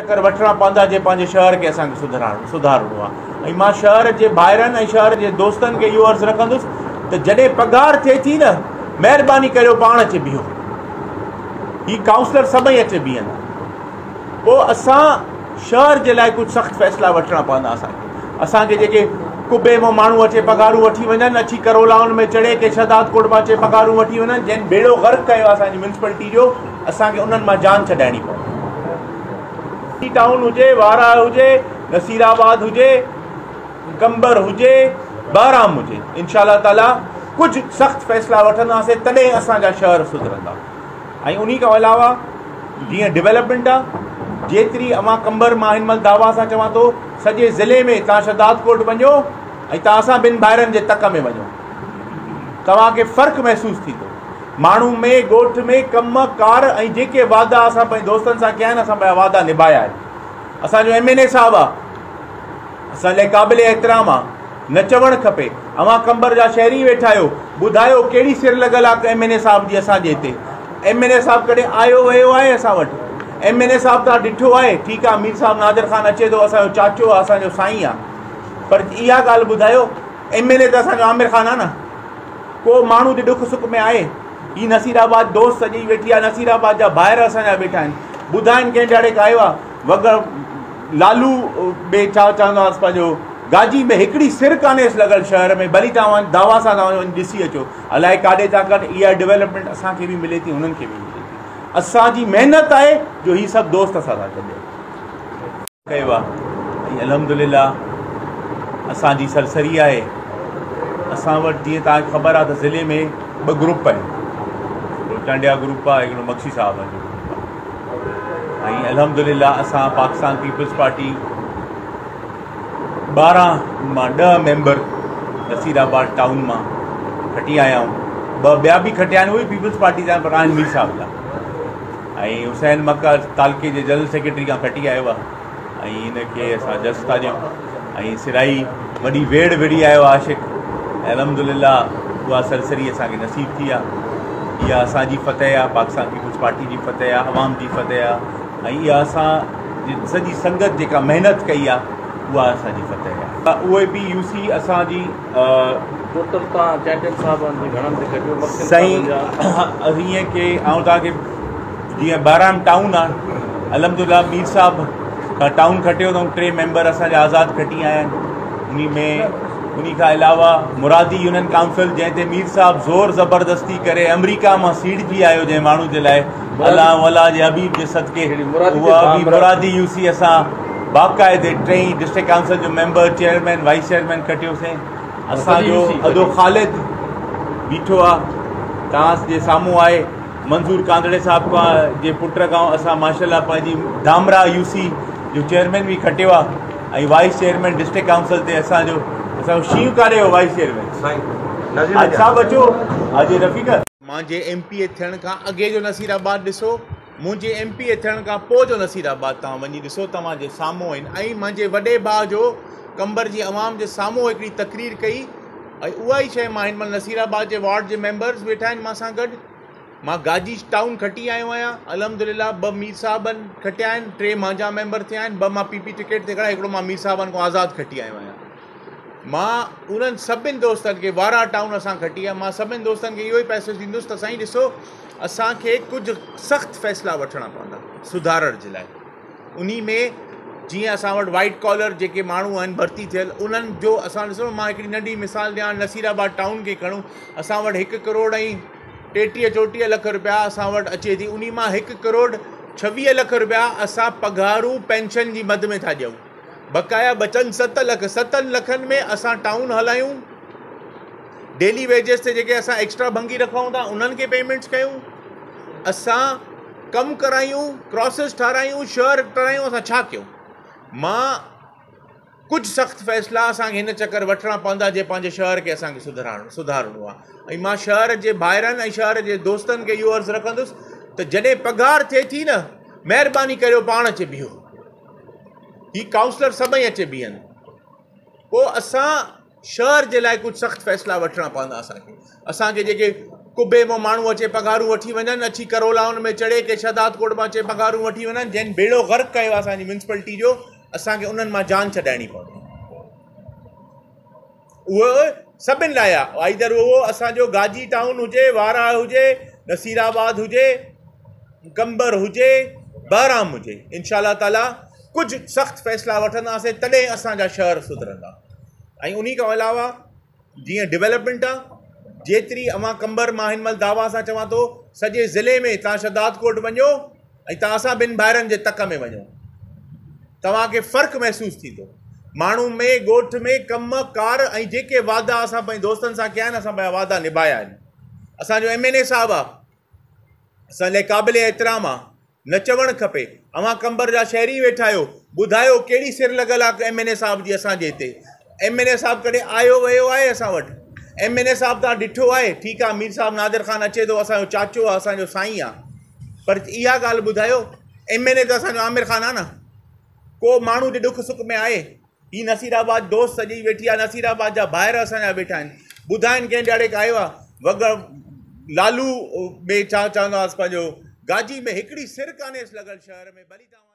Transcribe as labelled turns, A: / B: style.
A: चक्कर वठणा पवंदा जे पंहिंजे शहर खे असांखे सुधारणो आहे। ऐं मां शहर जे ॿाहिरनि ऐं शहर जे दोस्तनि खे इहो अर्ज़ु रखंदुसि त जॾहिं पघार थिए थी न, महिरबानी करियो पाण अचे बीहो। ही काउंसलर सभई अचे बीहंदा, पोइ असां शहर जे लाइ कुझु सख़्तु फ़ैसिला वठणा पवंदा असांखे जेके कुबे मां माण्हू अचे पघारूं वठी वञनि, अची करोलाउनि में चढ़े के शहदाद कोट मां अचे पघारूं वठी वञनि, जंहिं बेड़ो ग़र्क़ कयो आहे असांजी म्यूनिसिपलिटी जो, असांखे उन्हनि मां जान छॾाइणी पवंदी। टाउन हुजे, वारा हुजे, नसीराबाद हुजे, कंबर हुजे, बहराम हुजे, इंशाअल्लाह ताला कुझु सख़्तु फ़ैसिला वठंदासीं, तॾहिं असांजा शहर सुधरंदा। ऐं उन खां अलावा जीअं डेवलपमेंट आहे, जेतिरी अवां कंबर मां हिन महिल दावा सां चवां थो, सॼे ज़िले में तव्हां शहदाद कोट वञो ऐं तव्हां असां ॿिनि ॿाहिरनि जे तक में वञो, तव्हांखे फ़र्क़ु महसूसु थींदो। माण्हू में, ॻोठ में कम कार ऐं जेके वादा असां पंहिंजे दोस्तनि सां कया आहिनि, असां पंहिंजा वादा निभाया आहिनि। असांजो MNA साहिबु आहे, असां लाइ क़ाबिल एतिराम आहे, न चवणु खपे। अवां कंबर जा शहरी वेठा आहियो, ॿुधायो कहिड़ी सिर लॻल आहे MNA साहिब जी असांजे हिते। MNA साहिबु कॾहिं आयो वियो आहे असां वटि? MNA साहिबु तव्हां ॾिठो आहे? ठीकु आहे, मीर साहिबु नादिर ख़ान अचे थो, असांजो चाचो आहे, असांजो साईं आहे, पर इहा ॻाल्हि ॿुधायो, MNA त असांजो आमिर ख़ान आहे न। को माण्हू जे ॾुख सुख में आहे? ही नसीराबाद दोस्त सॼी वेठी आहे, नसीराबाद जा ॿाहिरि असांजा वेठा आहिनि, ॿुधाइनि कंहिं ॾाढे आयो आहे वगर लालू में छा चवंदासीं पंहिंजो गाजी में हिकिड़ी सिर कान्हेसि लॻल शहर में, भली तव्हां दावा सां तव्हां वञी ॾिसी अचो, अलाए काॾे था कनि। इहा डेवलपमेंट असांखे बि मिले थी, हुननि खे बि मिले थी। असांजी महिनत आहे जो ही सभु दोस्त असां सां गॾु कयो आहे। ऐं अल्हम्दुलिल्लाह असांजी सरसरी आहे। असां वटि जीअं तव्हांखे ख़बर आहे त ज़िले में 2 ग्रुप आहिनि, हिकिड़ो टांडिया ग्रुप आहे, हिकिड़ो मक्सी साहब जो ग्रुप आहे। ऐं अल्हम्दुलिल्लाह असां पाकिस्तान पीपल्स पार्टी 12 मां 10 मेंबर नसीराबाद टाउन मां खटी आया आहियूं। 2 ॿिया बि खटिया आहिनि, उहे पीपल्स पार्टी जा, पर आहिनि मीर साहिब जा। ऐं हुसैन मक्का तालके जे जनरल सेक्रेटरी खां खटी आयो आहे, ऐं हिनखे असां जस था ॾियूं। ऐं सिराई वॾी वेड़ विड़ी आयो आहे आशिक़। अल्हम्दुलिल्लाह उहा सरसरी असांखे नसीब थी आहे। इहा असांजी फतह आहे, पाकिस्तान पीपल्स पार्टी जी फतह आहे, अवाम जी फतह आहे। ऐं इहा असांजी सॼी संगत जेका महिनत कई आहे, उहा असांजी फतह आहे। उहे बि UC असांजी
B: टोटल तव्हां चैंपियन साहिब घणनि ते गॾियो
A: साईं? हीअं की ऐं तव्हांखे जीअं बहराम टाउन आहे, अल्हम्दुलिल्लाह मीर साहिब खां टाउन खटियो अथऊं, 3 मेंबर असांजा आज़ादु खटी आया आहिनि। उन खां अलावा मुरादी यूनियन काउंसिल, जंहिं ते मीर साहिबु ज़ोर ज़बरदस्ती करे अमरीका मां सीट जी आयो जंहिं माण्हू जे लाइ, अलाह वला जे हबीब जे सदके, उहा बि मुरादी UC असां बाक़ाइदे 3 डिस्ट्रिक्ट काउंसिल जो मेंबर, चेयरमैन, वाइस चेयरमैन खटियोसीं। असांजो अदो ख़ालिद बीठो आहे, तव्हांजे साम्हूं आहे। मंज़ूर कांदड़े साहिब खां जे पुट खां असां माशाल्लाह पंहिंजी धामरा UC जो चेयरमैन बि खटियो आहे, ऐं वाइस चेयरमैन डिस्ट्रिक्ट काउंसिल ते असांजो शीव कारे जो वाइस चेयरमैन साहिबु अचो। हाजी रफ़ीक, मुंहिंजे MPA थियण खां अॻे जो नसीराबाद ॾिसो, मुंहिंजे MPA थियण खां पोइ जो नसीराबाद तव्हां वञी ॾिसो, तव्हांजे साम्हूं आहिनि। ऐं मुंहिंजे वॾे भाउ जो कंबर जी अवाम जे साम्हूं हिकिड़ी तकरीर कई, ऐं उहा ई शइ मां हिन महिल नसीराबाद जे वार्ड जे मेंबर्स वेठा आहिनि मां सां गॾु। मां गाजी टाउन खटी आयो आहियां, अल्हम्दुलिल्लाह 2 मीर साहिबनि खटिया आहिनि, 3 मुंहिंजा मेंबर थिया आहिनि, 2 मां PP टिकट ते खड़ा, हिकिड़ो मां मीर साहिबनि खां आज़ादु खटी आयो आहियां। मां उन्हनि सभिनि दोस्तनि खे, वारा टाउन असां खटी आहे, मां सभिनि दोस्तनि खे इहो ई पैसो ॾींदुसि त साईं ॾिसो, असांखे कुझु सख़्तु फ़ैसिला वठणा पवंदा सुधारण जे लाइ। उन में जीअं असां वटि वाइट कॉलर जेके माण्हू आहिनि भर्ती थियल, उन्हनि जो असां ॾिसो। मां हिकिड़ी नंढी मिसाल ॾियां, नसीराबाद टाउन खे खणूं, असां वटि 1 करोड़ ऐं 33-34 लख रुपया असां वटि अचे थी। उन मां 1 करोड़ 26 लख रुपया असां पघारूं पेंशन जी मद में था ॾियूं, बक़ाया बचनि 7 लख। 7 लखनि में असां टाउन हलायूं, डेली वेजिस ते जेके असां एक्स्ट्रा भंगी रखूं था उन्हनि खे पेमेंट्स कयूं, असां कमु करायूं, क्रॉसिस ठारायूं, शहर ठारायूं, असां छा कयूं? मां कुझु सख़्तु फ़ैसिला असांखे हिन चक्कर वठणा पवंदा जे पंहिंजे शहर खे असांखे सुधारणो आहे। ऐं मां शहर जे ॿाहिरनि ऐं शहर जे दोस्तनि खे इहो अर्ज़ु रखंदुसि त जॾहिं पघार थिए थी न, महिरबानी करियो पाण अचे बीहो। ही काउंसलर सभई अचे बीहनि, पोइ असां शहर जे लाइ कुझु सख़्तु फ़ैसिला वठणा पवंदा असांखे जेके कुबे मां माण्हू अचे पघारूं वठी वञनि, अची करोलाउनि में चढ़े के शहदाद कोट मां अचे पघारूं वठी वञनि, जंहिं बेड़ो ग़र्क़ कयो आहे असांजी म्यूनसिपलिटी जो, असांखे उन्हनि मां जान छॾाइणी पवंदी। उहो सभिनि लाइ आहे, आइदर उहो असांजो गाजी टाउन हुजे, वारा हुजे, नसीराबाद हुजे, कंबर हुजे, बहराम हुजे, इंशाअल्लाह ताला कुझु सख़्तु फ़ैसिला वठंदासीं, तॾहिं असांजा शहर सुधरंदा। ऐं उन खां अलावा जीअं डेवलपमेंट आहे, जेतिरी अवां कंबर मां हिन महिल दावा सां चवां थो, सॼे ज़िले में तव्हां शहदाद कोट वञो ऐं तव्हां असां ॿिनि ॿाहिरनि जे तक में वञो, तव्हांखे फ़र्क़ु महसूसु थींदो। माण्हू में ॻोठ में कम कार ऐं जेके वादा असां पंहिंजे दोस्तनि सां कया आहिनि, असां पंहिंजा वादा निभाया आहिनि। असांजो MNA साहिबु आहे, असां लाइ क़ाबिल एतिराम आहे, न चवणु खपे। अवां कंबर जा शहरी वेठा आहियो, ॿुधायो कहिड़ी सिर लॻल आहे MNA साहिब जी असांजे हिते। MNA साहिबु कॾहिं आयो वियो आहे असां वटि? MNA साहिबु तव्हां ॾिठो आहे? ठीकु आहे, मीर साहिबु नादिर ख़ान अचे थो, असांजो चाचो आहे, असांजो साईं आहे, पर इहा ॻाल्हि ॿुधायो, MNA त असांजो आमिर ख़ान आहे न। को माण्हू जे ॾुख सुख में आहे? ही नसीराबाद दोस्त सॼी वेठी आहे, नसीराबाद जा ॿाहिरि असांजा वेठा आहिनि, ॿुधाइनि कंहिं ॾाढे का आयो आहे? वग लालू में छा चवंदासीं, पंहिंजो गाजी में हिकिड़ी सिर कान्हे लॻल शहर में, भली तव्हां